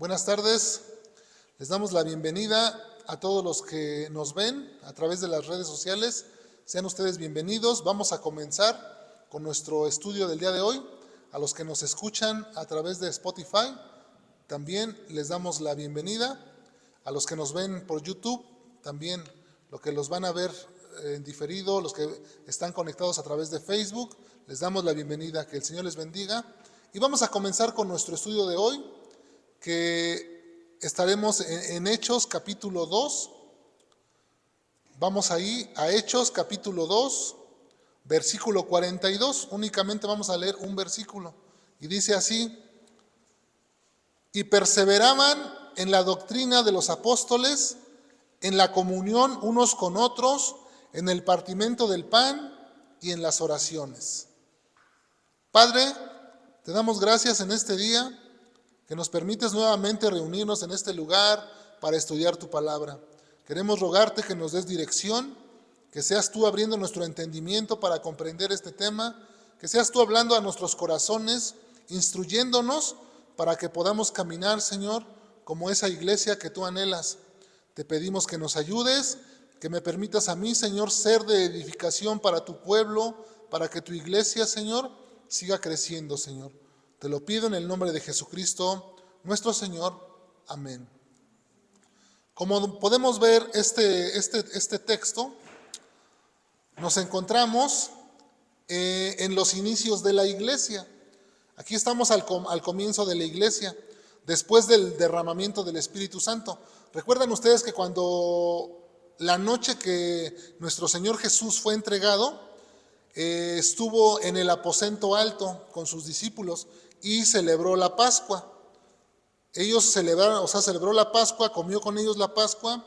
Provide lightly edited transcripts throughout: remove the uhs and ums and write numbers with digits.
Buenas tardes, les damos la bienvenida a todos los que nos ven a través de las redes sociales. Sean ustedes bienvenidos. Vamos a comenzar con nuestro estudio del día de hoy. A los que nos escuchan a través de Spotify, también les damos la bienvenida. A los que nos ven por YouTube, también los que los van a ver en diferido, los que están conectados a través de Facebook, les damos la bienvenida. Que el Señor les bendiga. Y vamos a comenzar con nuestro estudio de hoy, que estaremos en Hechos capítulo 2. Vamos ahí a Hechos capítulo 2, versículo 42. Únicamente vamos a leer un versículo. Y dice así: y perseveraban en la doctrina de los apóstoles, en la comunión unos con otros, en el partimiento del pan y en las oraciones. Padre, te damos gracias en este día, que nos permites nuevamente reunirnos en este lugar para estudiar tu palabra. Queremos rogarte que nos des dirección, que seas tú abriendo nuestro entendimiento para comprender este tema, que seas tú hablando a nuestros corazones, instruyéndonos para que podamos caminar, Señor, como esa iglesia que tú anhelas. Te pedimos que nos ayudes, que me permitas a mí, Señor, ser de edificación para tu pueblo, para que tu iglesia, Señor, siga creciendo, Señor. Te lo pido en el nombre de Jesucristo, nuestro Señor. Amén. Como podemos ver este texto, nos encontramos en los inicios de la iglesia. Aquí estamos al comienzo de la iglesia, después del derramamiento del Espíritu Santo. ¿Recuerdan ustedes que cuando la noche que nuestro Señor Jesús fue entregado, estuvo en el aposento alto con sus discípulos y celebró la Pascua? Ellos celebró la Pascua, comió con ellos la Pascua,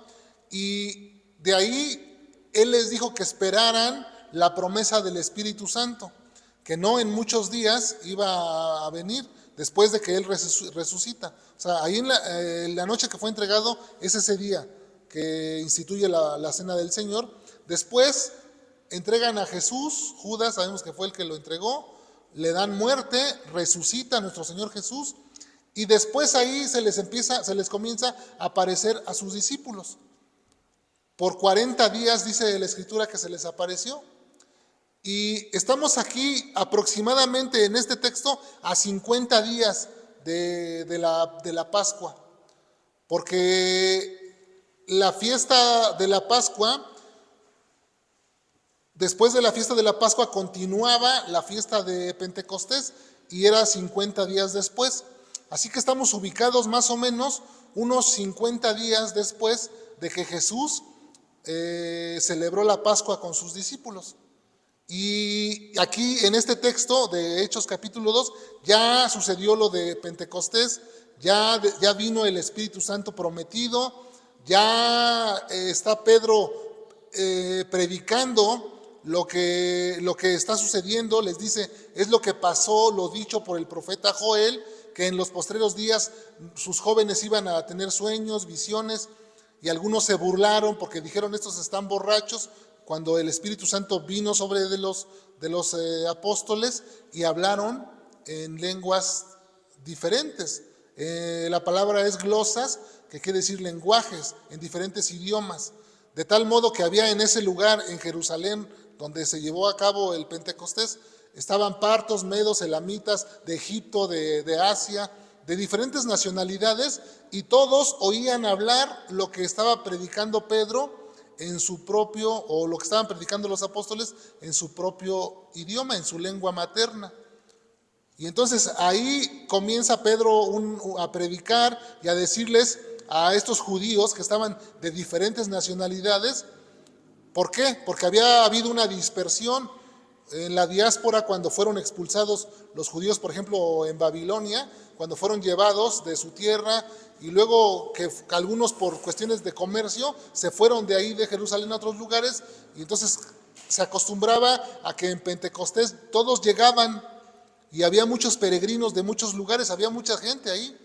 y de ahí Él les dijo que esperaran la promesa del Espíritu Santo, que no en muchos días iba a venir después de que Él resucita. O sea, ahí en la noche que fue entregado es ese día que instituye la cena del Señor. Después entregan a Jesús, Judas, sabemos que fue el que lo entregó, le dan muerte, resucita a nuestro Señor Jesús, y después ahí se les comienza a aparecer a sus discípulos. Por 40 días dice la Escritura que se les apareció. Y estamos aquí aproximadamente en este texto a 50 días de la Pascua, porque la fiesta de la Pascua, después de la fiesta de la Pascua continuaba la fiesta de Pentecostés y era 50 días después. Así que estamos ubicados más o menos unos 50 días después de que Jesús celebró la Pascua con sus discípulos. Y aquí en este texto de Hechos capítulo 2 ya sucedió lo de Pentecostés, ya vino el Espíritu Santo prometido, ya está Pedro predicando lo que está sucediendo. Les dice, es lo que pasó, lo dicho por el profeta Joel, que en los postreros días sus jóvenes iban a tener sueños, visiones, y algunos se burlaron porque dijeron, estos están borrachos, cuando el Espíritu Santo vino sobre de los apóstoles y hablaron en lenguas diferentes. La palabra es glosas, que quiere decir lenguajes, en diferentes idiomas. De tal modo que había en ese lugar, en Jerusalén, donde se llevó a cabo el Pentecostés, estaban partos, medos, elamitas, de Egipto, de Asia, de diferentes nacionalidades, y todos oían hablar lo que estaba predicando Pedro en su propio, o lo que estaban predicando los apóstoles en su propio idioma, en su lengua materna. Y entonces ahí comienza Pedro a predicar y a decirles a estos judíos que estaban de diferentes nacionalidades. ¿Por qué? Porque había habido una dispersión en la diáspora cuando fueron expulsados los judíos, por ejemplo, en Babilonia, cuando fueron llevados de su tierra, y luego que algunos por cuestiones de comercio se fueron de ahí de Jerusalén a otros lugares, y entonces se acostumbraba a que en Pentecostés todos llegaban, y había muchos peregrinos de muchos lugares, había mucha gente ahí,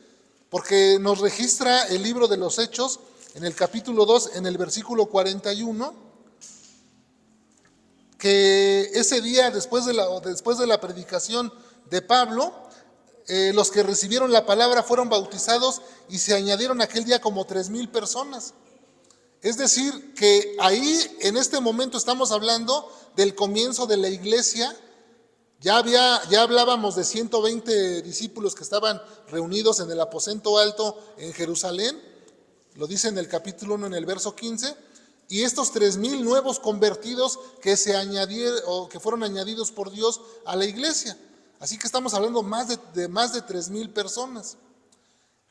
porque nos registra el libro de los Hechos en el capítulo 2, en el versículo 41, que ese día, después de la predicación de Pablo, los que recibieron la palabra fueron bautizados y se añadieron aquel día como 3,000 personas. Es decir, que ahí en este momento estamos hablando del comienzo de la iglesia. Ya hablábamos de 120 discípulos que estaban reunidos en el aposento alto en Jerusalén. Lo dice en el capítulo 1, en el verso 15. Y estos 3,000 nuevos convertidos que se añadieron o que fueron añadidos por Dios a la iglesia. Así que estamos hablando de más de 3,000 personas.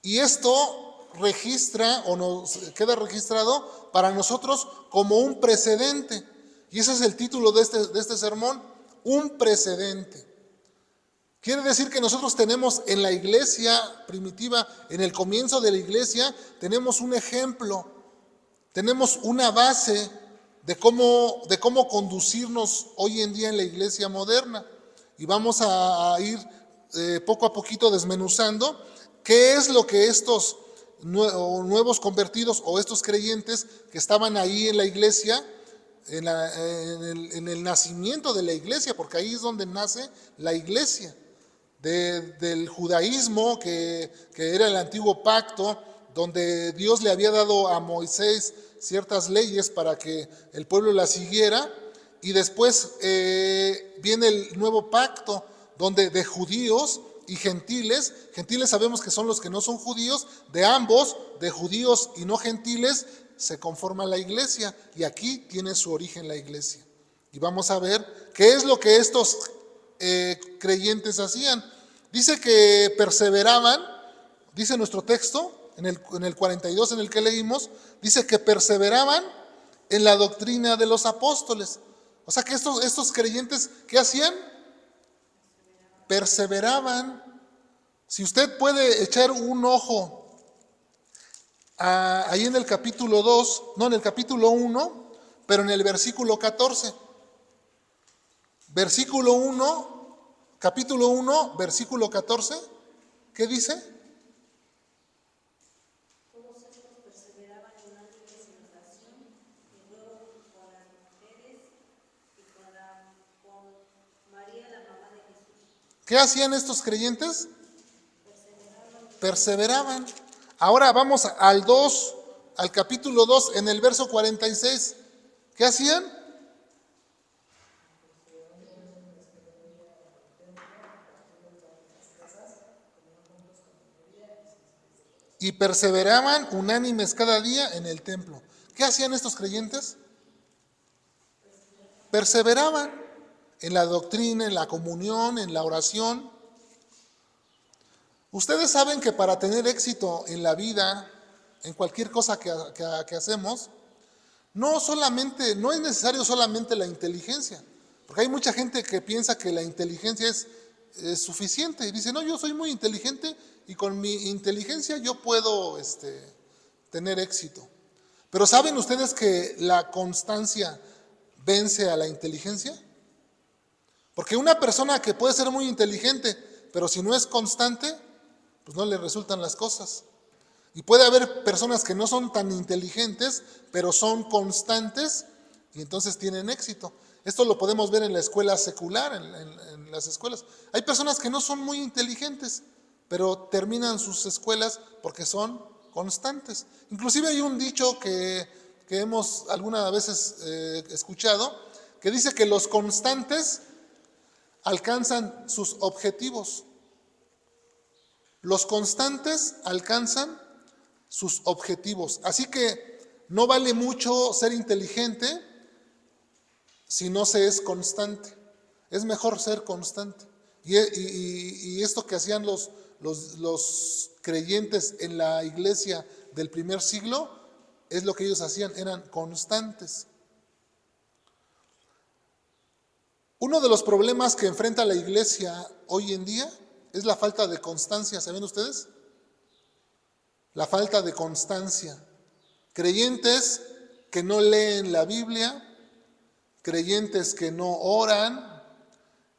Y esto registra o nos queda registrado para nosotros como un precedente. Y ese es el título de este sermón, un precedente. Quiere decir que nosotros tenemos en la iglesia primitiva, en el comienzo de la iglesia, tenemos un ejemplo, tenemos una base de cómo conducirnos hoy en día en la iglesia moderna. Y vamos a ir poco a poquito desmenuzando qué es lo que estos nuevos convertidos o estos creyentes que estaban ahí en la iglesia, en el nacimiento de la iglesia, porque ahí es donde nace la iglesia, del judaísmo que era el antiguo pacto, donde Dios le había dado a Moisés ciertas leyes para que el pueblo las siguiera, y después viene el nuevo pacto, donde de judíos y gentiles sabemos que son los que no son judíos, de ambos, de judíos y no gentiles, se conforma la iglesia, y aquí tiene su origen la iglesia. Y vamos a ver qué es lo que estos creyentes hacían. Dice que perseveraban, dice nuestro texto, en el 42 en el que leímos, dice que perseveraban en la doctrina de los apóstoles. O sea que estos creyentes, ¿qué hacían? Perseveraban. Si usted puede echar un ojo ahí en el capítulo 2, no, en el capítulo 1, pero en el versículo 14. Versículo 1, capítulo 1, versículo 14, ¿qué dice? Todos estos perseveraban en ángeles y oración, y luego con las mujeres y con María, la mamá de Jesús. ¿Qué hacían estos creyentes? Perseveraban. Ahora vamos al capítulo 2, en el verso 46. ¿Qué hacían? Y perseveraban unánimes cada día en el templo. ¿Qué hacían estos creyentes? Perseveraban en la doctrina, en la comunión, en la oración. Ustedes saben que para tener éxito en la vida, en cualquier cosa que hacemos, no es necesario solamente la inteligencia, porque hay mucha gente que piensa que la inteligencia es suficiente y dice, no, yo soy muy inteligente y con mi inteligencia yo puedo tener éxito. Pero ¿saben ustedes que la constancia vence a la inteligencia? Porque una persona que puede ser muy inteligente, pero si no es constante, pues no le resultan las cosas. Y puede haber personas que no son tan inteligentes, pero son constantes y entonces tienen éxito. Esto lo podemos ver en la escuela secular, en las escuelas. Hay personas que no son muy inteligentes, pero terminan sus escuelas porque son constantes. Inclusive hay un dicho que hemos algunas veces escuchado, que dice que los constantes alcanzan sus objetivos. Los constantes alcanzan sus objetivos. Así que no vale mucho ser inteligente si no se es constante. Es mejor ser constante. Y esto que hacían los creyentes en la iglesia del primer siglo, es lo que ellos hacían, eran constantes. Uno de los problemas que enfrenta la iglesia hoy en día es la falta de constancia. ¿Saben ustedes? La falta de constancia. Creyentes que no leen la Biblia, creyentes que no oran,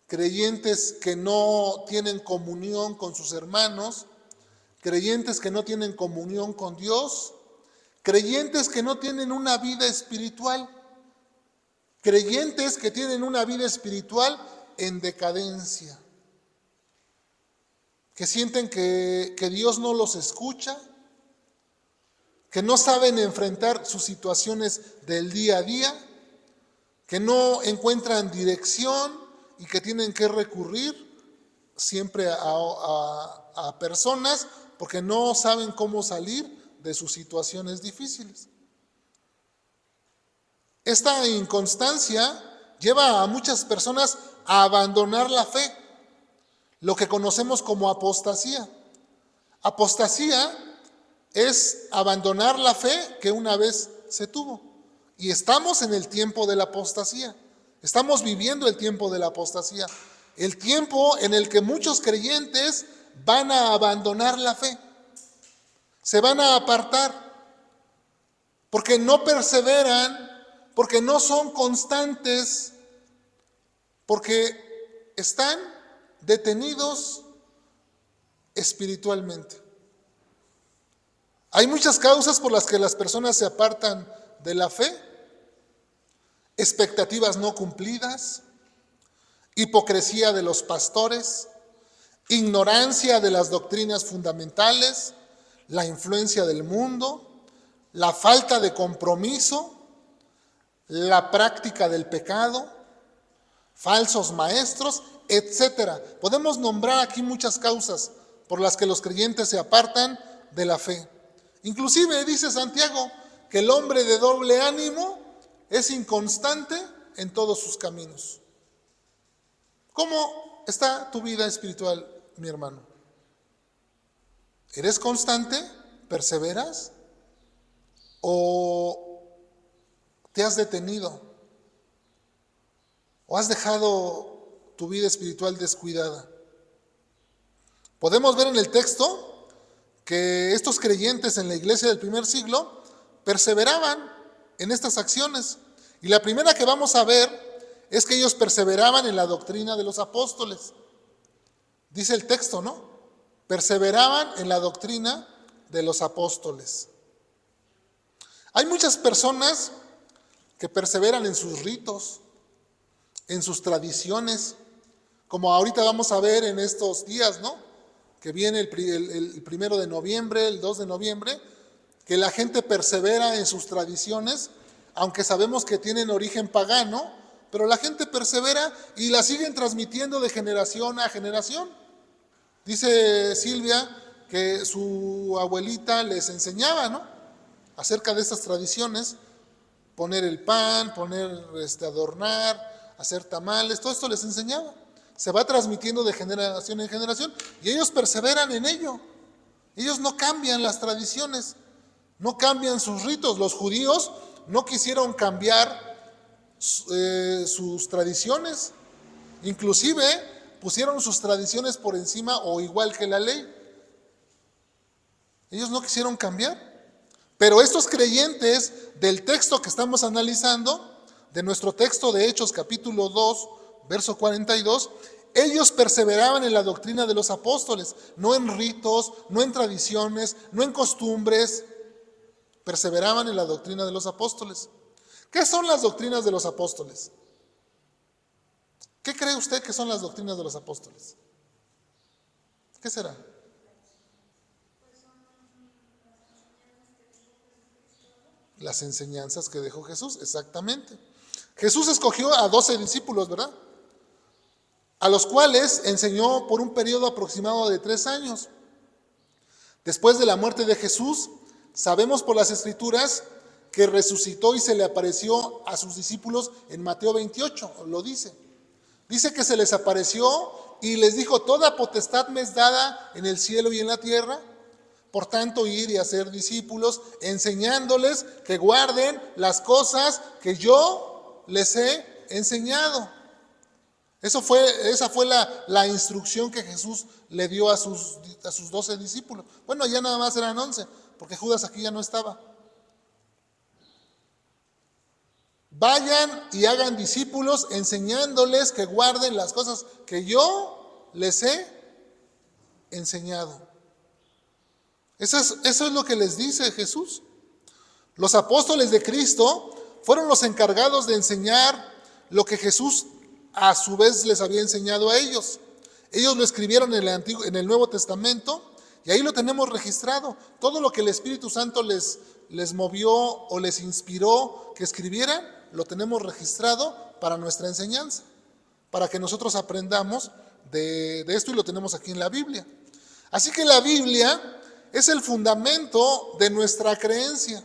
creyentes que no tienen comunión con sus hermanos, creyentes que no tienen comunión con Dios, creyentes que no tienen una vida espiritual, creyentes que tienen una vida espiritual en decadencia. que sienten que Dios no los escucha, que no saben enfrentar sus situaciones del día a día, que no encuentran dirección y que tienen que recurrir siempre a personas porque no saben cómo salir de sus situaciones difíciles. Esta inconstancia lleva a muchas personas a abandonar la fe, lo que conocemos como apostasía. Apostasía es abandonar la fe que una vez se tuvo. Y estamos en el tiempo de la apostasía. Estamos viviendo el tiempo de la apostasía. El tiempo en el que muchos creyentes van a abandonar la fe. Se van a apartar. Porque no perseveran, porque no son constantes, porque están detenidos espiritualmente. Hay muchas causas por las que las personas se apartan de la fe: expectativas no cumplidas, hipocresía de los pastores, ignorancia de las doctrinas fundamentales, la influencia del mundo, la falta de compromiso, la práctica del pecado, falsos maestros, etcétera. Podemos nombrar aquí muchas causas por las que los creyentes se apartan de la fe. Inclusive dice Santiago que el hombre de doble ánimo es inconstante en todos sus caminos. ¿Cómo está tu vida espiritual, mi hermano? ¿Eres constante? ¿Perseveras? ¿O te has detenido? ¿O has dejado tu vida espiritual descuidada? Podemos ver en el texto que estos creyentes en la iglesia del primer siglo perseveraban en estas acciones. Y la primera que vamos a ver es que ellos perseveraban en la doctrina de los apóstoles. Dice el texto, ¿no? Perseveraban en la doctrina de los apóstoles. Hay muchas personas que perseveran en sus ritos, en sus tradiciones, como ahorita vamos a ver en estos días, ¿no? Que viene el 1 de noviembre, el 2 de noviembre, que la gente persevera en sus tradiciones, aunque sabemos que tienen origen pagano, pero la gente persevera y la siguen transmitiendo de generación a generación. Dice Silvia que su abuelita les enseñaba, ¿no?, acerca de estas tradiciones, poner el pan, adornar, hacer tamales, todo esto les enseñaba. Se va transmitiendo de generación en generación y ellos perseveran en ello. Ellos no cambian las tradiciones, no cambian sus ritos. Los judíos no quisieron cambiar sus tradiciones, inclusive pusieron sus tradiciones por encima o igual que la ley. Ellos no quisieron cambiar. Pero estos creyentes del texto que estamos analizando, de nuestro texto de Hechos capítulo 2, verso 42, ellos perseveraban en la doctrina de los apóstoles, no en ritos, no en tradiciones, no en costumbres. Perseveraban en la doctrina de los apóstoles. ¿Qué son las doctrinas de los apóstoles? ¿Qué cree usted que son las doctrinas de los apóstoles? ¿Qué será? Las enseñanzas que dejó Jesús, exactamente. Jesús escogió a 12 discípulos, ¿verdad?, a los cuales enseñó por un periodo aproximado de 3 años. Después de la muerte de Jesús, sabemos por las Escrituras que resucitó y se le apareció a sus discípulos en Mateo 28, lo dice. Dice que se les apareció y les dijo: toda potestad me es dada en el cielo y en la tierra. Por tanto, ir y hacer discípulos, enseñándoles que guarden las cosas que yo les he enseñado. Esa fue la instrucción que Jesús le dio a sus 12 discípulos. Bueno, ya nada más eran 11, porque Judas aquí ya no estaba. Vayan y hagan discípulos, enseñándoles que guarden las cosas que yo les he enseñado. Eso es lo que les dice Jesús. Los apóstoles de Cristo fueron los encargados de enseñar lo que Jesús a su vez les había enseñado a ellos. Ellos lo escribieron en el Nuevo Testamento y ahí lo tenemos registrado. Todo lo que el Espíritu Santo les movió o les inspiró que escribieran, lo tenemos registrado para nuestra enseñanza, para que nosotros aprendamos de esto, y lo tenemos aquí en la Biblia. Así que la Biblia es el fundamento de nuestra creencia.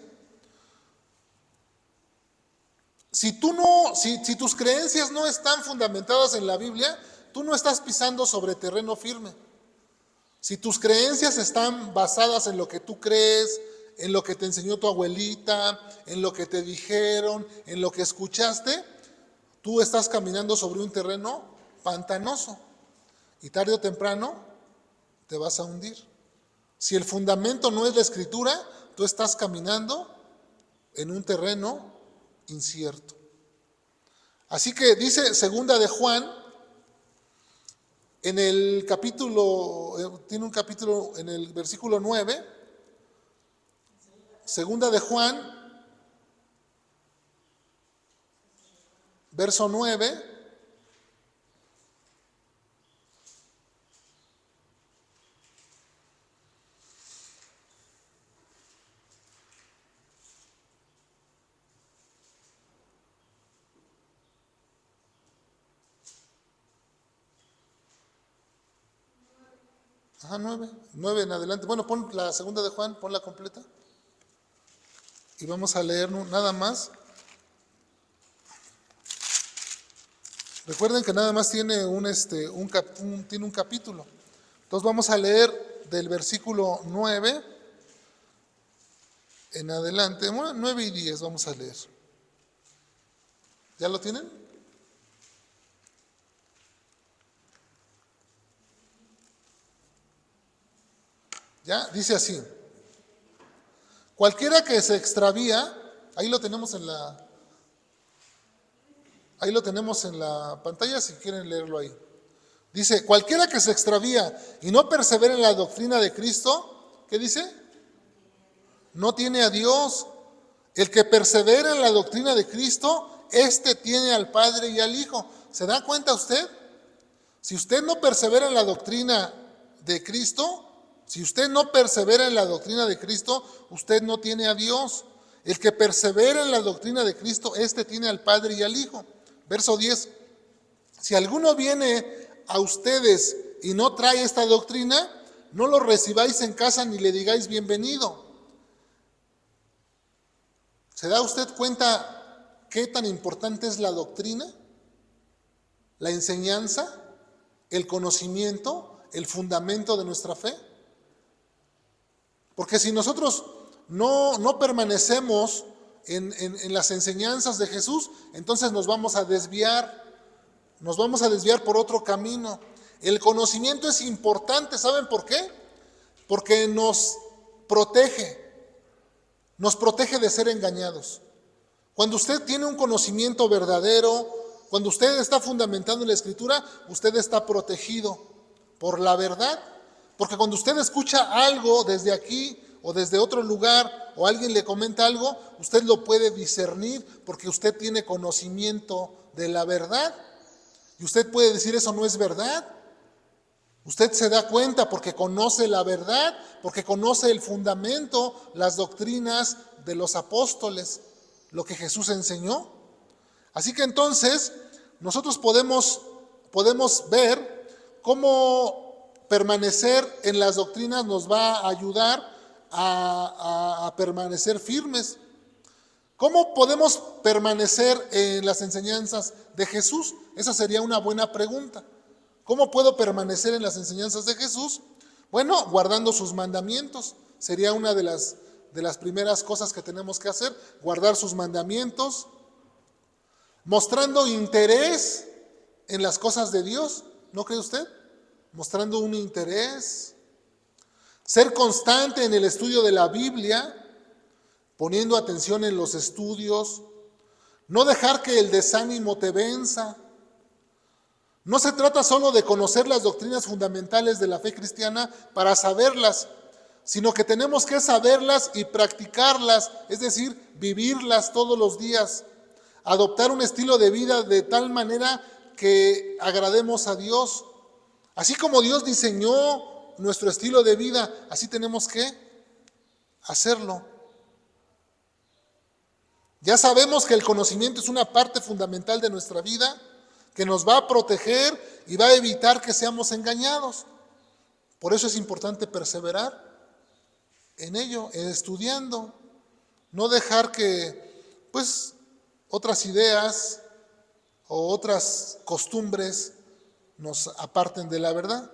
Si tus creencias no están fundamentadas en la Biblia, tú no estás pisando sobre terreno firme. Si tus creencias están basadas en lo que tú crees, en lo que te enseñó tu abuelita, en lo que te dijeron, en lo que escuchaste, tú estás caminando sobre un terreno pantanoso y tarde o temprano te vas a hundir. Si el fundamento no es la Escritura, tú estás caminando en un terreno incierto. Así que dice segunda de Juan, en el capítulo, tiene un capítulo en el versículo 9, segunda de Juan, verso 9, Ajá, 9 en adelante. Bueno, pon la segunda de Juan, ponla completa. Y vamos a leer nada más. Recuerden que nada más tiene tiene un capítulo. Entonces vamos a leer del versículo 9 en adelante. Bueno, 9 y 10 vamos a leer. ¿Ya lo tienen? ¿Ya? Dice así: cualquiera que se extravía, ahí lo tenemos en la pantalla si quieren leerlo ahí. Dice, cualquiera que se extravía y no persevera en la doctrina de Cristo, ¿qué dice? No tiene a Dios. El que persevera en la doctrina de Cristo, éste tiene al Padre y al Hijo. ¿Se da cuenta usted? Si usted no persevera en la doctrina de Cristo, usted no tiene a Dios. El que persevera en la doctrina de Cristo, éste tiene al Padre y al Hijo. Verso 10. Si alguno viene a ustedes y no trae esta doctrina, no lo recibáis en casa ni le digáis bienvenido. ¿Se da usted cuenta qué tan importante es la doctrina? La enseñanza, el conocimiento, el fundamento de nuestra fe. Porque si nosotros no permanecemos en las enseñanzas de Jesús, entonces nos vamos a desviar por otro camino. El conocimiento es importante, ¿saben por qué? Porque nos protege de ser engañados. Cuando usted tiene un conocimiento verdadero, cuando usted está fundamentando en la Escritura, usted está protegido por la verdad. Porque cuando usted escucha algo desde aquí o desde otro lugar, o alguien le comenta algo, usted lo puede discernir porque usted tiene conocimiento de la verdad. Y usted puede decir, eso no es verdad. Usted se da cuenta porque conoce la verdad, porque conoce el fundamento, las doctrinas de los apóstoles, lo que Jesús enseñó. Así que entonces nosotros podemos ver cómo permanecer en las doctrinas nos va a ayudar a permanecer firmes. ¿Cómo podemos permanecer en las enseñanzas de Jesús? Esa sería una buena pregunta. ¿Cómo puedo permanecer en las enseñanzas de Jesús? Bueno, guardando sus mandamientos. Sería una de las primeras cosas que tenemos que hacer, guardar sus mandamientos, mostrando interés en las cosas de Dios, ¿no cree usted? Mostrando un interés, ser constante en el estudio de la Biblia, poniendo atención en los estudios, no dejar que el desánimo te venza. No se trata solo de conocer las doctrinas fundamentales de la fe cristiana para saberlas, sino que tenemos que saberlas y practicarlas, es decir, vivirlas todos los días, adoptar un estilo de vida de tal manera que agrademos a Dios. Así como Dios diseñó nuestro estilo de vida, así tenemos que hacerlo. Ya sabemos que el conocimiento es una parte fundamental de nuestra vida, que nos va a proteger y va a evitar que seamos engañados. Por eso es importante perseverar en ello, estudiando, no dejar que, pues, otras ideas o otras costumbres nos aparten de la verdad.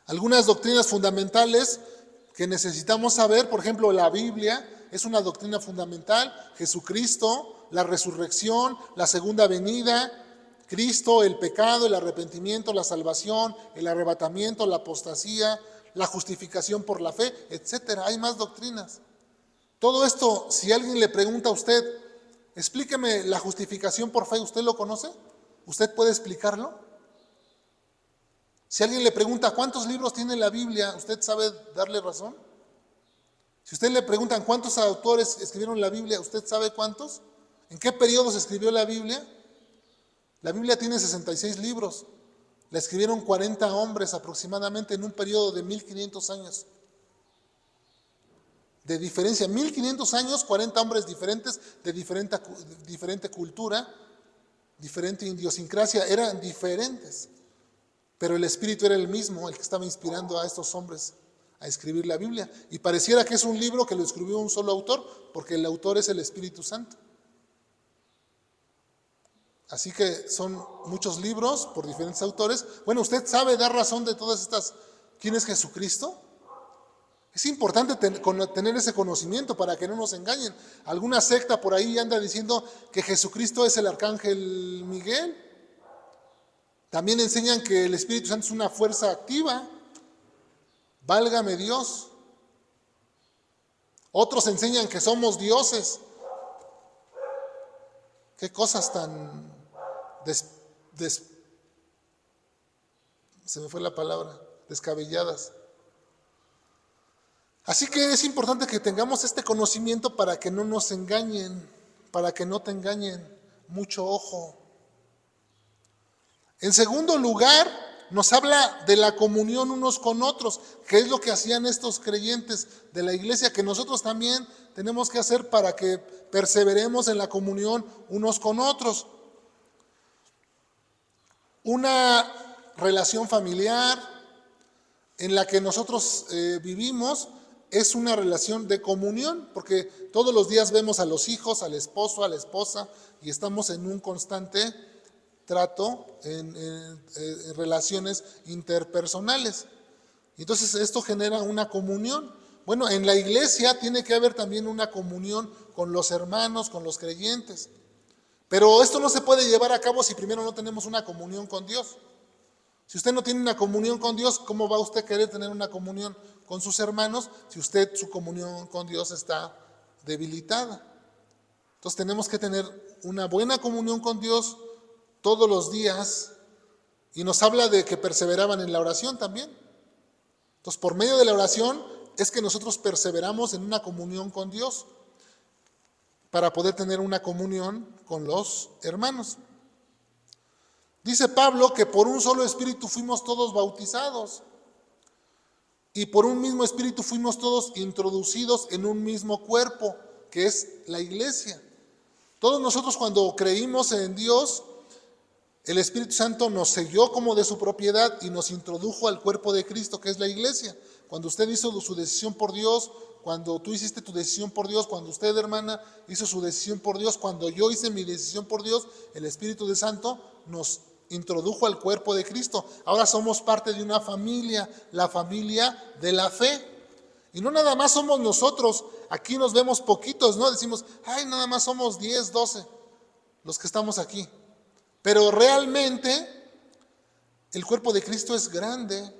Algunas doctrinas fundamentales que necesitamos saber, por ejemplo, la Biblia es una doctrina fundamental, Jesucristo, la resurrección, la segunda venida, Cristo, el pecado, el arrepentimiento, la salvación, el arrebatamiento, la apostasía, la justificación por la fe, etcétera. Hay más doctrinas. Todo esto, si alguien le pregunta a usted, explíqueme la justificación por fe, ¿usted lo conoce? ¿Usted puede explicarlo? Si alguien le pregunta cuántos libros tiene la Biblia, ¿usted sabe darle razón? Si usted le preguntan cuántos autores escribieron la Biblia, ¿usted sabe cuántos? ¿En qué periodo se escribió la Biblia? La Biblia tiene 66 libros. La escribieron 40 hombres aproximadamente en un periodo de 1500 años. De diferencia, 1500 años, 40 hombres diferentes, de diferente cultura, diferente idiosincrasia, eran diferentes. Pero el espíritu era el mismo, el que estaba inspirando a estos hombres a escribir la Biblia. Y pareciera que es un libro que lo escribió un solo autor, porque el autor es el Espíritu Santo. Así que son muchos libros por diferentes autores. Bueno, ¿usted sabe dar razón de todas estas? ¿Quién es Jesucristo? Es importante tener ese conocimiento para que no nos engañen. Alguna secta por ahí anda diciendo que Jesucristo es el arcángel Miguel. También enseñan que el Espíritu Santo es una fuerza activa. Válgame Dios. Otros enseñan que somos dioses. Qué cosas tan se me fue la palabra, descabelladas. Así que es importante que tengamos este conocimiento para que no nos engañen, para que no te engañen. Mucho ojo. En segundo lugar, nos habla de la comunión unos con otros, que es lo que hacían estos creyentes de la iglesia, que nosotros también tenemos que hacer para que perseveremos en la comunión unos con otros. Una relación familiar en la que nosotros vivimos es una relación de comunión, porque todos los días vemos a los hijos, al esposo, a la esposa, y estamos en un constante trato en relaciones interpersonales. Entonces esto genera una comunión. Bueno, en la iglesia tiene que haber también una comunión con los hermanos, con los creyentes. Pero esto no se puede llevar a cabo si primero no tenemos una comunión con Dios. Si usted no tiene una comunión con Dios, ¿cómo va usted a querer tener una comunión con sus hermanos si su comunión con Dios está debilitada? Entonces tenemos que tener una buena comunión con Dios todos los días, y nos habla de que perseveraban en la oración también. Entonces, por medio de la oración es que nosotros perseveramos en una comunión con Dios para poder tener una comunión con los hermanos. Dice Pablo que por un solo espíritu fuimos todos bautizados y por un mismo espíritu fuimos todos introducidos en un mismo cuerpo, que es la iglesia. Todos nosotros, cuando creímos en Dios, el Espíritu Santo nos selló como de su propiedad y nos introdujo al cuerpo de Cristo, que es la iglesia. Cuando usted hizo su decisión por Dios, cuando tú hiciste tu decisión por Dios, cuando usted, hermana, hizo su decisión por Dios, cuando yo hice mi decisión por Dios, el Espíritu Santo nos introdujo al cuerpo de Cristo. Ahora somos parte de una familia, la familia de la fe. Y no nada más somos nosotros, aquí nos vemos poquitos, ¿no? Decimos, ay, nada más somos 10, 12 los que estamos aquí. Pero realmente el cuerpo de Cristo es grande,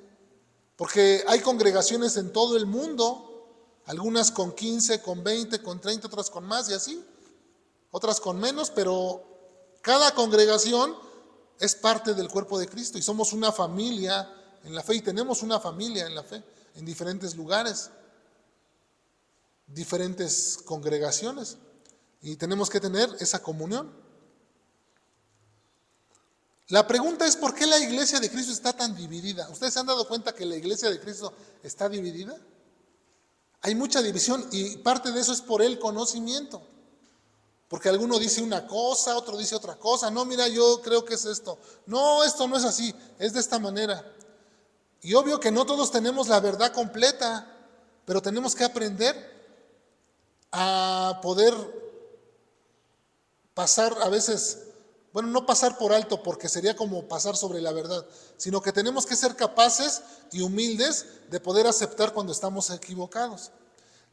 porque hay congregaciones en todo el mundo, algunas con 15, con 20, con 30, otras con más y así, otras con menos, pero cada congregación es parte del cuerpo de Cristo y somos una familia en la fe, y tenemos una familia en la fe en diferentes lugares, diferentes congregaciones, y tenemos que tener esa comunión. La pregunta es, ¿por qué la iglesia de Cristo está tan dividida? ¿Ustedes se han dado cuenta que la iglesia de Cristo está dividida? Hay mucha división y parte de eso es por el conocimiento. Porque alguno dice una cosa, otro dice otra cosa. No, mira, yo creo que es esto. No, esto no es así, es de esta manera. Y obvio que no todos tenemos la verdad completa, pero tenemos que aprender a poder pasar a veces, bueno, no pasar por alto porque sería como pasar sobre la verdad, sino que tenemos que ser capaces y humildes de poder aceptar cuando estamos equivocados.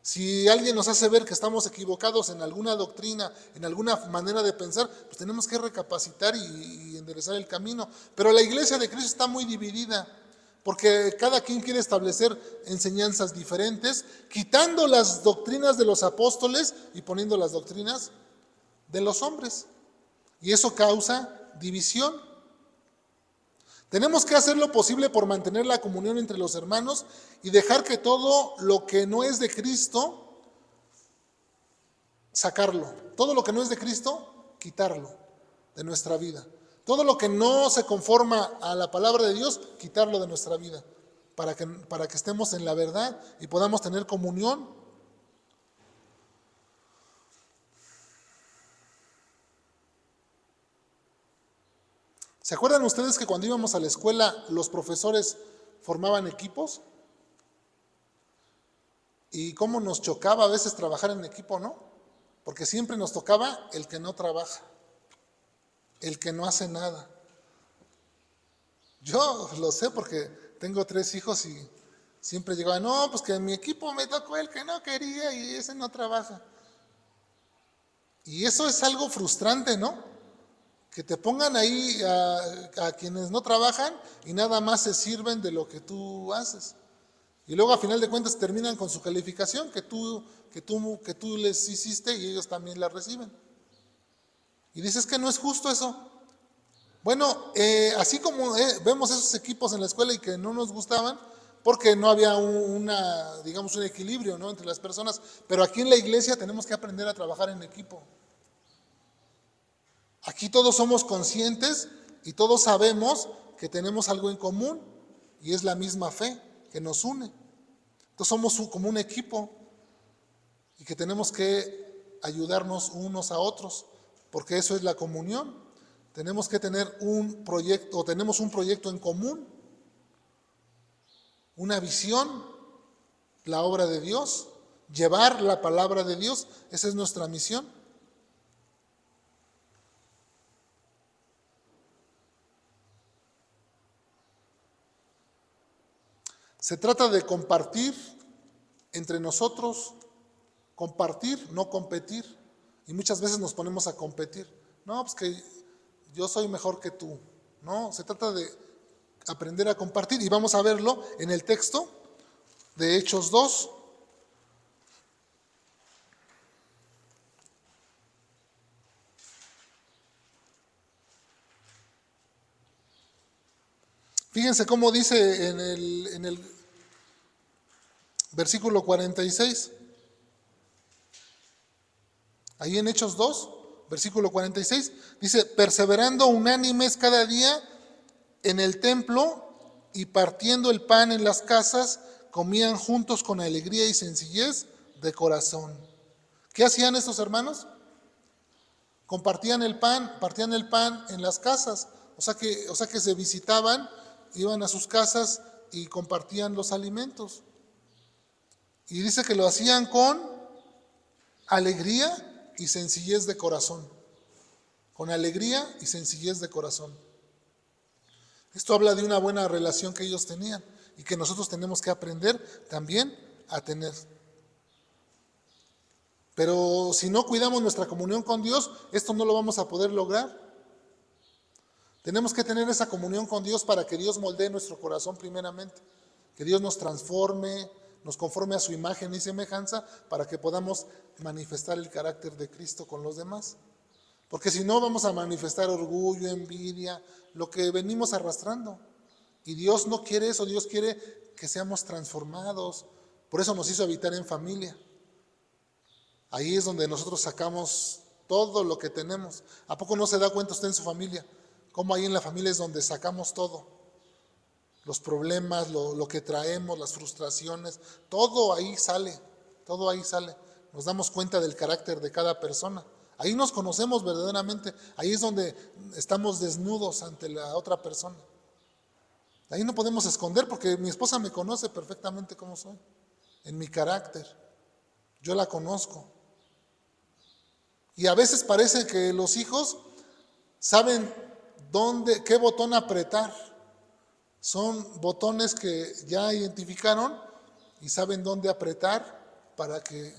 Si alguien nos hace ver que estamos equivocados en alguna doctrina, en alguna manera de pensar, pues tenemos que recapacitar y enderezar el camino. Pero la iglesia de Cristo está muy dividida, porque cada quien quiere establecer enseñanzas diferentes, quitando las doctrinas de los apóstoles y poniendo las doctrinas de los hombres. Y eso causa división. Tenemos que hacer lo posible por mantener la comunión entre los hermanos y dejar que todo lo que no es de Cristo, sacarlo. Todo lo que no es de Cristo, quitarlo de nuestra vida. Todo lo que no se conforma a la palabra de Dios, quitarlo de nuestra vida. Para que estemos en la verdad y podamos tener comunión. ¿Se acuerdan ustedes que cuando íbamos a la escuela los profesores formaban equipos? Y cómo nos chocaba a veces trabajar en equipo, ¿no? Porque siempre nos tocaba el que no trabaja, el que no hace nada. Yo lo sé porque tengo 3 hijos y siempre llegaba, no, pues que en mi equipo me tocó el que no quería y ese no trabaja. Y eso es algo frustrante, ¿no? Que te pongan ahí a quienes no trabajan y nada más se sirven de lo que tú haces. Y luego a final de cuentas terminan con su calificación que tú les hiciste y ellos también la reciben. Y dices que no es justo eso. Bueno, así como vemos esos equipos en la escuela y que no nos gustaban, porque no había un equilibrio, ¿no?, entre las personas. Pero aquí en la iglesia tenemos que aprender a trabajar en equipo. Aquí todos somos conscientes y todos sabemos que tenemos algo en común y es la misma fe que nos une. Entonces somos como un equipo y que tenemos que ayudarnos unos a otros, porque eso es la comunión. Tenemos que tener un proyecto, tenemos un proyecto en común, una visión, la obra de Dios, llevar la palabra de Dios, esa es nuestra misión. Se trata de compartir entre nosotros, compartir, no competir. Y muchas veces nos ponemos a competir. No, pues que yo soy mejor que tú. No, se trata de aprender a compartir. Y vamos a verlo en el texto de Hechos 2. Fíjense cómo dice en el versículo 46. Ahí en Hechos 2, versículo 46, dice, perseverando unánimes cada día en el templo y partiendo el pan en las casas, comían juntos con alegría y sencillez de corazón. ¿Qué hacían estos hermanos? Compartían el pan, partían el pan en las casas, o sea que se visitaban, iban a sus casas y compartían los alimentos. Y dice que lo hacían con alegría y sencillez de corazón. Con alegría y sencillez de corazón. Esto habla de una buena relación que ellos tenían y que nosotros tenemos que aprender también a tener. Pero si no cuidamos nuestra comunión con Dios, esto no lo vamos a poder lograr. Tenemos que tener esa comunión con Dios para que Dios moldee nuestro corazón primeramente. Que Dios nos transforme, nos conforme a su imagen y semejanza para que podamos manifestar el carácter de Cristo con los demás. Porque si no vamos a manifestar orgullo, envidia, lo que venimos arrastrando. Y Dios no quiere eso, Dios quiere que seamos transformados. Por eso nos hizo habitar en familia. Ahí es donde nosotros sacamos todo lo que tenemos. ¿A poco no se da cuenta usted en su familia? cómo ahí en la familia es donde sacamos todo. Los problemas, lo que traemos, las frustraciones, todo ahí sale, todo ahí sale. Nos damos cuenta del carácter de cada persona. Ahí nos conocemos verdaderamente, ahí es donde estamos desnudos ante la otra persona. Ahí no podemos esconder porque mi esposa me conoce perfectamente cómo soy, en mi carácter. Yo la conozco. Y a veces parece que los hijos saben qué botón apretar. Son botones que ya identificaron y saben dónde apretar para que...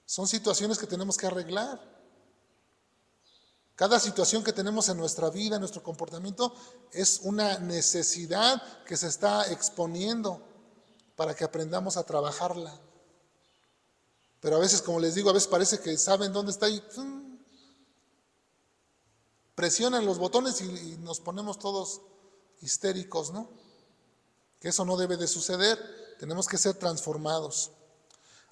Son situaciones que tenemos que arreglar. Cada situación que tenemos en nuestra vida, en nuestro comportamiento, es una necesidad que se está exponiendo para que aprendamos a trabajarla. Pero a veces, como les digo, a veces parece que saben dónde está y presionan los botones y nos ponemos todos histéricos, ¿no? Que eso no debe de suceder, tenemos que ser transformados.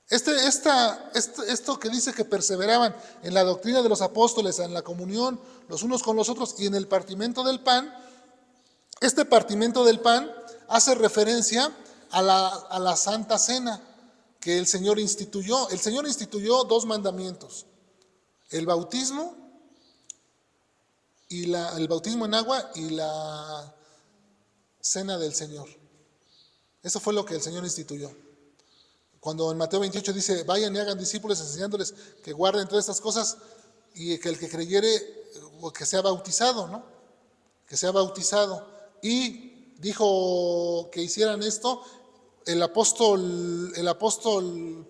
Esto que dice que perseveraban en la doctrina de los apóstoles, en la comunión los unos con los otros y en el partimiento del pan, este partimiento del pan hace referencia a la Santa Cena que el Señor instituyó. El Señor instituyó 2 mandamientos, el bautismo en agua y la cena del Señor. Eso fue lo que el Señor instituyó. Cuando en Mateo 28 dice, vayan y hagan discípulos enseñándoles que guarden todas estas cosas y que el que creyere, o que sea bautizado, ¿no? Que sea bautizado. Y dijo que hicieran esto, el apóstol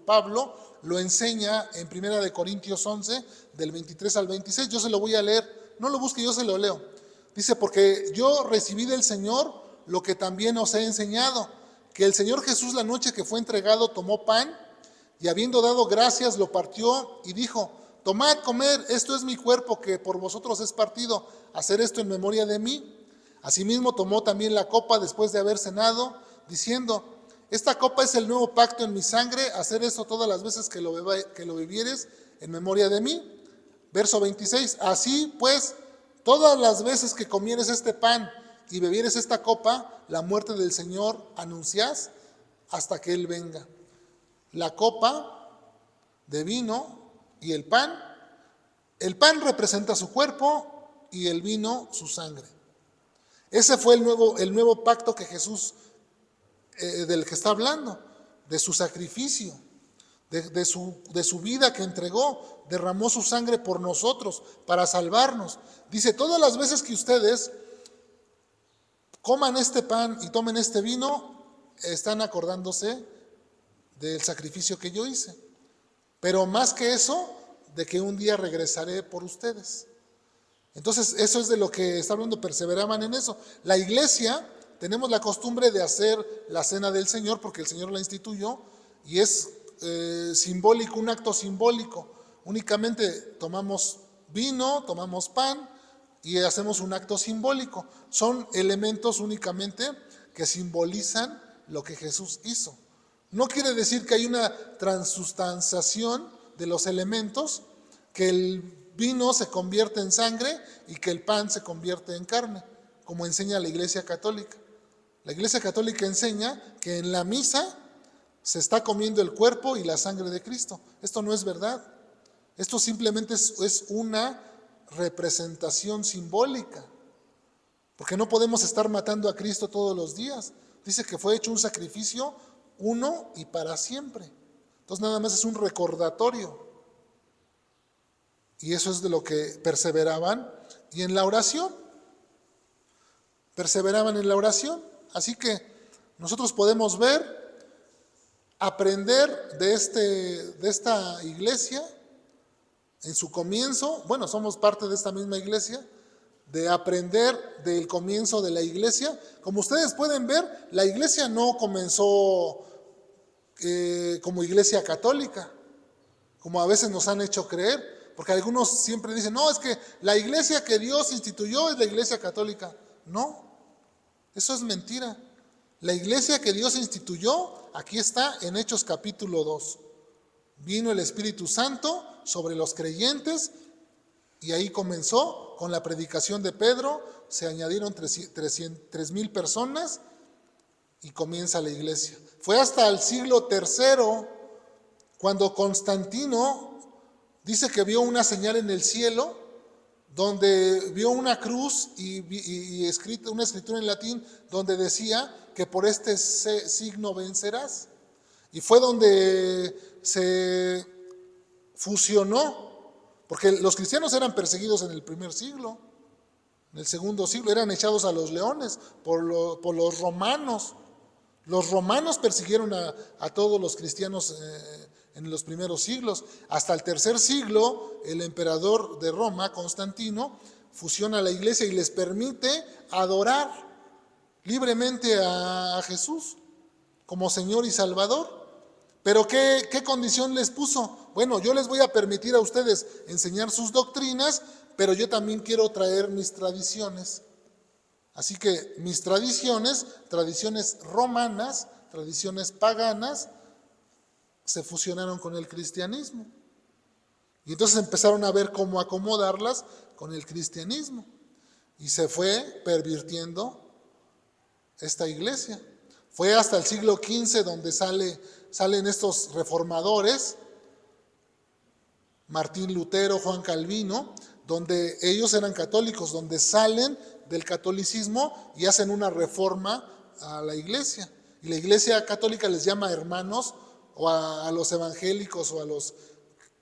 Pablo lo enseña en 1 Corintios 11, del 23 al 26. Yo se lo voy a leer, no lo busque, yo se lo leo. Dice, porque yo recibí del Señor lo que también os he enseñado, que el Señor Jesús la noche que fue entregado tomó pan y habiendo dado gracias lo partió y dijo, tomad, comer, esto es mi cuerpo que por vosotros es partido, hacer esto en memoria de mí. Asimismo tomó también la copa después de haber cenado, diciendo, esta copa es el nuevo pacto en mi sangre, hacer esto todas las veces que lo bebieres en memoria de mí. Verso 26, así pues, todas las veces que comieres este pan y bebieres esta copa, la muerte del Señor anunciás hasta que Él venga. La copa de vino y el pan representa su cuerpo y el vino su sangre. Ese fue el nuevo pacto que Jesús, del que está hablando, de su sacrificio, de su vida que entregó, derramó su sangre por nosotros para salvarnos. Dice, todas las veces que ustedes coman este pan y tomen este vino, están acordándose del sacrificio que yo hice. Pero más que eso, de que un día regresaré por ustedes. Entonces, eso es de lo que está hablando, perseveraban en eso. La iglesia, tenemos la costumbre de hacer la cena del Señor, porque el Señor la instituyó, y es simbólico, un acto simbólico. Únicamente tomamos vino, tomamos pan, y hacemos un acto simbólico. Son elementos únicamente que simbolizan lo que Jesús hizo. No quiere decir que hay una transustanciación de los elementos, que el vino se convierte en sangre y que el pan se convierte en carne, como enseña la Iglesia Católica. La Iglesia Católica enseña que en la misa se está comiendo el cuerpo y la sangre de Cristo. Esto no es verdad. Esto simplemente es una representación simbólica, porque no podemos estar matando a Cristo todos los días. Dice que fue hecho un sacrificio uno y para siempre. Entonces nada más es un recordatorio, y eso es de lo que perseveraban. Y en la oración, perseveraban en la oración. Así que nosotros podemos aprender de esta iglesia. En su comienzo, bueno, somos parte de esta misma iglesia, de aprender del comienzo de la iglesia. Como ustedes pueden ver, la iglesia no comenzó como iglesia católica, como a veces nos han hecho creer, porque algunos siempre dicen, no, es que la iglesia que Dios instituyó es la iglesia católica. No, eso es mentira. La iglesia que Dios instituyó, aquí está en Hechos capítulo 2. Vino el Espíritu Santo sobre los creyentes Y ahí comenzó con la predicación de Pedro, se añadieron 3,000 personas y comienza la iglesia. Fue hasta el siglo III cuando Constantino dice que vio una señal en el cielo, donde vio una cruz y una escritura en latín donde decía que por este signo vencerás. Y fue donde se fusionó, porque los cristianos eran perseguidos en el primer siglo, en el segundo siglo eran echados a los leones por los romanos. Los romanos persiguieron a todos los cristianos en los primeros siglos. Hasta el tercer siglo, el emperador de Roma, Constantino, fusiona la iglesia y les permite adorar libremente a Jesús como Señor y Salvador. Pero ¿qué condición les puso? Bueno, yo les voy a permitir a ustedes enseñar sus doctrinas, pero yo también quiero traer mis tradiciones. Así que mis tradiciones romanas, tradiciones paganas, se fusionaron con el cristianismo. Y entonces empezaron a ver cómo acomodarlas con el cristianismo. Y se fue pervirtiendo esta iglesia. Fue hasta el siglo XV donde salen estos reformadores, Martín Lutero, Juan Calvino, donde ellos eran católicos, donde salen del catolicismo y hacen una reforma a la iglesia. Y la iglesia católica les llama hermanos, o a los evangélicos o a los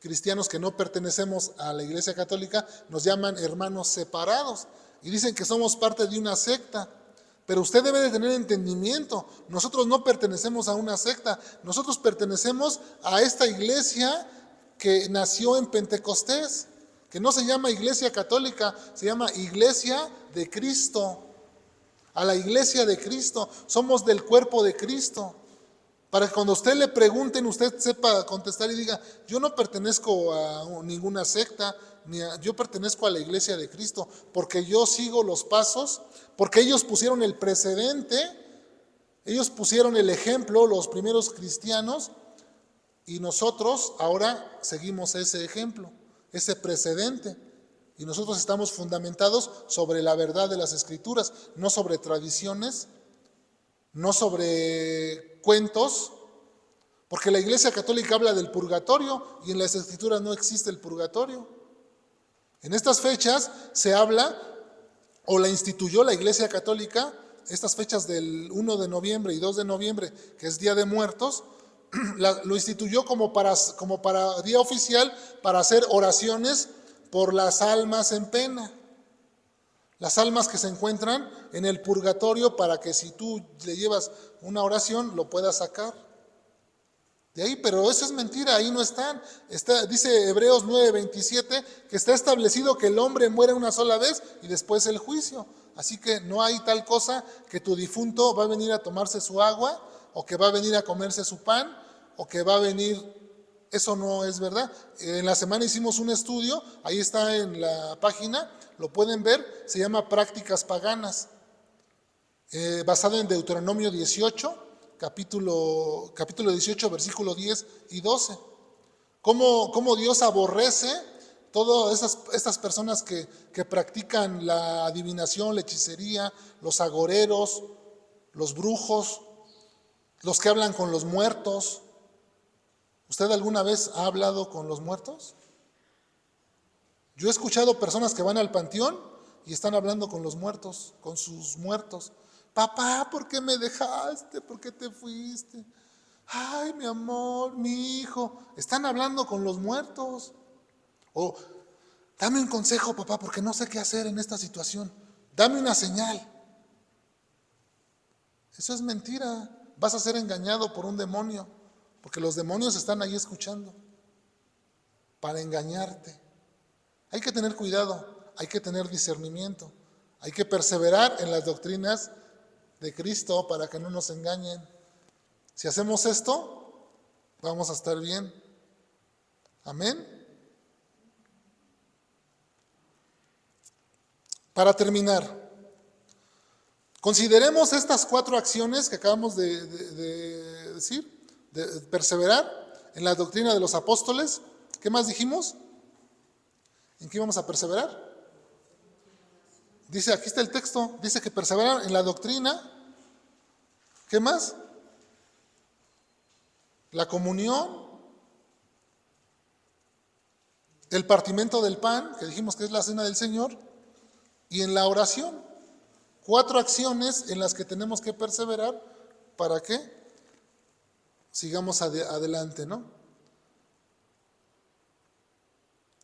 cristianos que no pertenecemos a la iglesia católica, nos llaman hermanos separados. Y dicen que somos parte de una secta. Pero usted debe de tener entendimiento. Nosotros no pertenecemos a una secta. Nosotros pertenecemos a esta iglesia que nació en Pentecostés, que no se llama iglesia católica, se llama iglesia de Cristo. A la iglesia de Cristo. Somos del cuerpo de Cristo. Para que cuando usted le pregunten, usted sepa contestar y diga, yo no pertenezco a ninguna secta, yo pertenezco a la iglesia de Cristo, porque yo sigo los pasos, porque ellos pusieron el precedente, ellos pusieron el ejemplo, los primeros cristianos, y nosotros ahora seguimos ese ejemplo, ese precedente. Y nosotros estamos fundamentados sobre la verdad de las Escrituras, no sobre tradiciones, no sobre cuentos, porque la iglesia católica habla del purgatorio y en las Escrituras no existe el purgatorio. En estas fechas se habla, o la instituyó la iglesia católica, estas fechas del 1 de noviembre y 2 de noviembre, que es Día de Muertos, lo instituyó como para día oficial para hacer oraciones por las almas en pena. Las almas que se encuentran en el purgatorio, para que si tú le llevas una oración lo puedas sacar de ahí. Pero eso es mentira, ahí no están. Dice Hebreos 9:27 que está establecido que el hombre muere una sola vez y después el juicio. Así que no hay tal cosa que tu difunto va a venir a tomarse su agua, o que va a venir a comerse su pan, o que va a venir. Eso no es verdad. En la semana hicimos un estudio, ahí está en la página, lo pueden ver, se llama Prácticas Paganas, basado en Deuteronomio 18, capítulo 18, versículo 10 y 12. Cómo Dios aborrece todas estas personas que practican la adivinación, la hechicería, los agoreros, los brujos, los que hablan con los muertos. ¿Usted alguna vez ha hablado con los muertos? Yo he escuchado personas que van al panteón y están hablando con los muertos, con sus muertos. Papá, ¿por qué me dejaste? ¿Por qué te fuiste? Ay, mi amor, mi hijo. Están hablando con los muertos. O, dame un consejo, papá, porque no sé qué hacer en esta situación. Dame una señal. Eso es mentira. Vas a ser engañado por un demonio, porque los demonios están ahí escuchando para engañarte. Hay que tener cuidado, hay que tener discernimiento, hay que perseverar en las doctrinas de Cristo para que no nos engañen. Si hacemos esto, vamos a estar bien. Amén. Para terminar, consideremos estas 4 acciones que acabamos de decir, de perseverar en la doctrina de los apóstoles. ¿Qué más dijimos? ¿En qué íbamos a perseverar? Dice, aquí está el texto, dice que perseverar en la doctrina. ¿Qué más? La comunión, el partimiento del pan, que dijimos que es la cena del Señor, y en la oración. 4 acciones en las que tenemos que perseverar para que sigamos adelante, ¿no?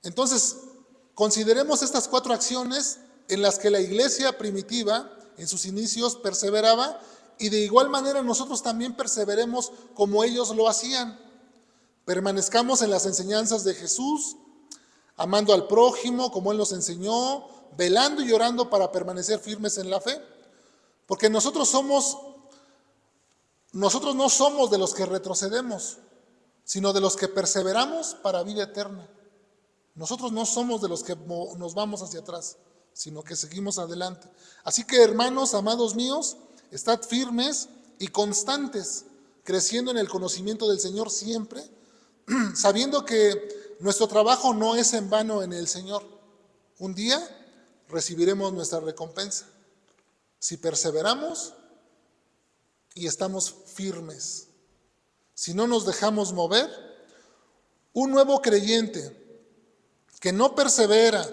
Entonces, consideremos estas 4 acciones en las que la iglesia primitiva en sus inicios perseveraba, y de igual manera nosotros también perseveremos como ellos lo hacían. Permanezcamos en las enseñanzas de Jesús, amando al prójimo como Él nos enseñó, velando y orando para permanecer firmes en la fe. Porque nosotros no somos de los que retrocedemos, sino de los que perseveramos para vida eterna. Nosotros no somos de los que nos vamos hacia atrás, sino que seguimos adelante. Así que, hermanos, amados míos, estad firmes y constantes, creciendo en el conocimiento del Señor siempre, sabiendo que nuestro trabajo no es en vano en el Señor. Un día recibiremos nuestra recompensa, si perseveramos y estamos firmes, si no nos dejamos mover. Un nuevo creyente que no persevera,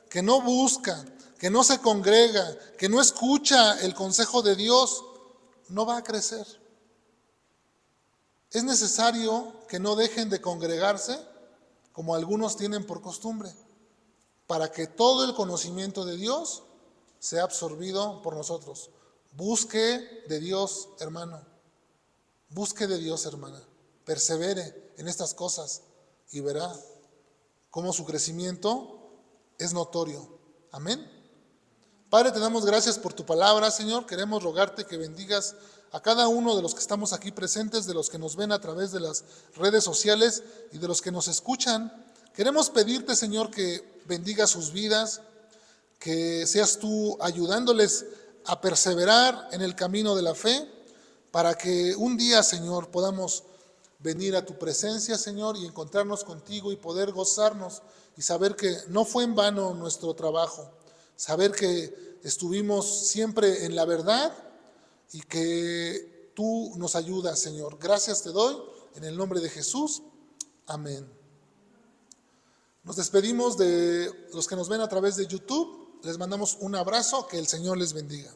que no busca, que no se congrega, que no escucha el consejo de Dios, no va a crecer. Es necesario que no dejen de congregarse, como algunos tienen por costumbre, para que todo el conocimiento de Dios sea absorbido por nosotros. Busque de Dios, hermano. Busque de Dios, hermana. Persevere en estas cosas y verá cómo su crecimiento es notorio. Amén. Padre, te damos gracias por tu palabra, Señor. Queremos rogarte que bendigas a cada uno de los que estamos aquí presentes, de los que nos ven a través de las redes sociales y de los que nos escuchan. Queremos pedirte, Señor, que bendigas sus vidas, que seas tú ayudándoles a perseverar en el camino de la fe, para que un día, Señor, podamos venir a tu presencia, Señor, y encontrarnos contigo y poder gozarnos y saber que no fue en vano nuestro trabajo, saber que estuvimos siempre en la verdad y que tú nos ayudas, Señor. Gracias te doy en el nombre de Jesús. Amén. Nos despedimos de los que nos ven a través de YouTube. Les mandamos un abrazo, que el Señor les bendiga.